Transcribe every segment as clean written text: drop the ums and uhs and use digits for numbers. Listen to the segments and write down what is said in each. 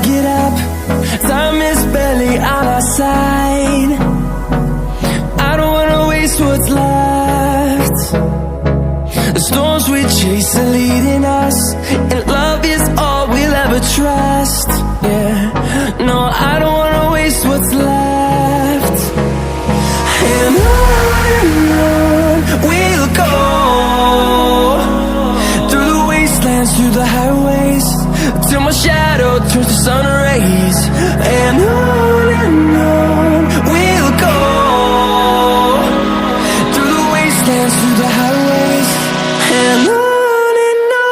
get up. Time is barely on our side. I don't wanna waste what's left. The storms we chase are leading us, and love is all we'll ever trust. Yeah, no, I don't wanna waste what's left. And on we'll go, through the wastelands, through the highways, till my shadow turns to sun rays. And on we'll go, through the wastelands, through the highways, and on we'll go.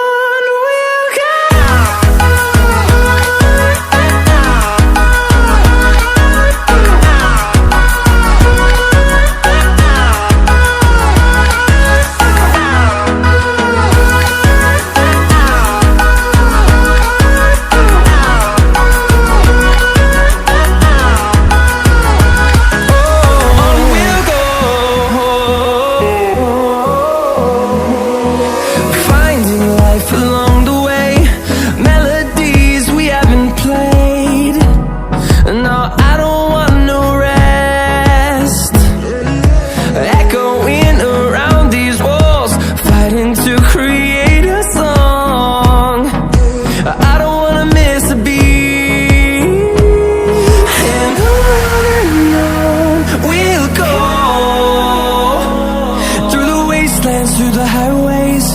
Through the highways,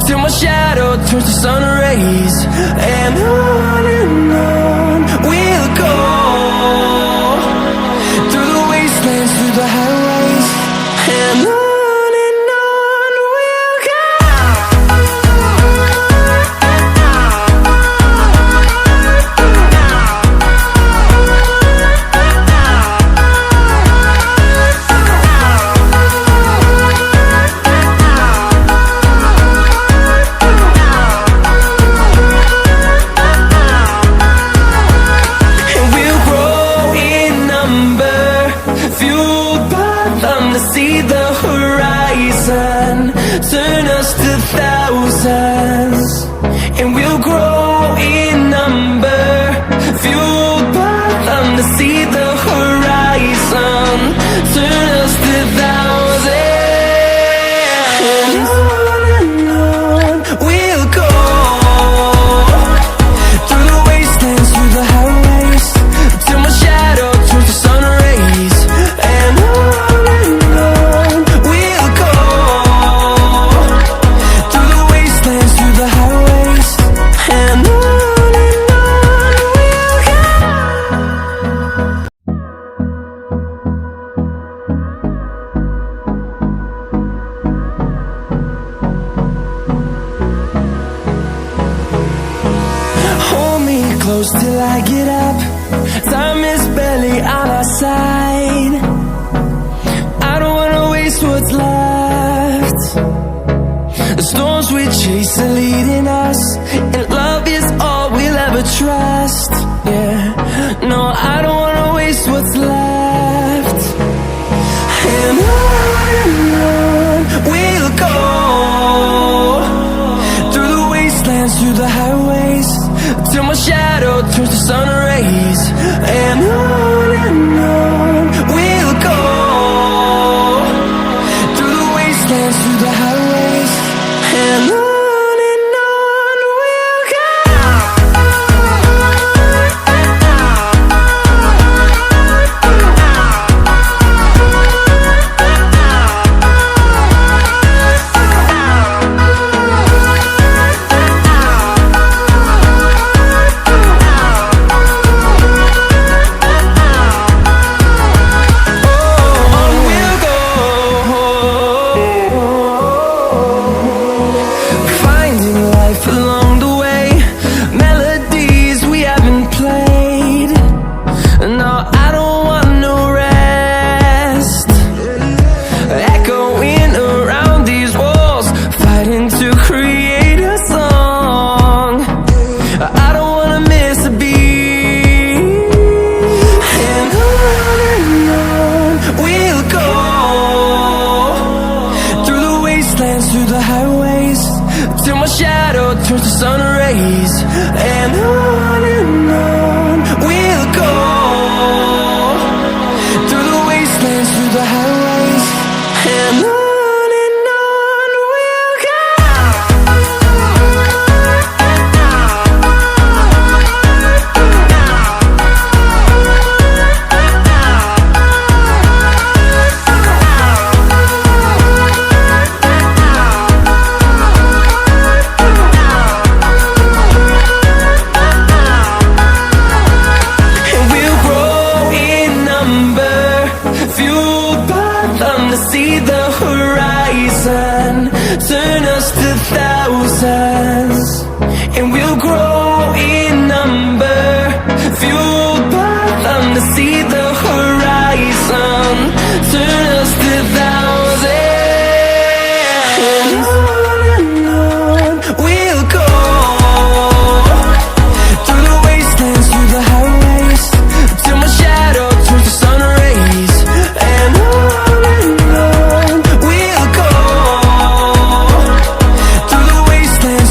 till my shadow turns to sun rays. And on we'll go, through the wastelands, through the highways, and on we'll go. See the horizon, turn us to thousands, and we'll grow in number, fueled by them to see the horizon, turn us to thousands. And on we'll go, through the wastelands, through the highways, till my shadow turns to sun rays. And close till I get up. Time is barely on our side. I don't wanna waste what's left. The storms we chase are leading us, and love is all we'll ever trust. Yeah, no, I don't wanna waste what's left. And on we'll go, through the wastelands, through the highways, till my shadow turns to sun rays. And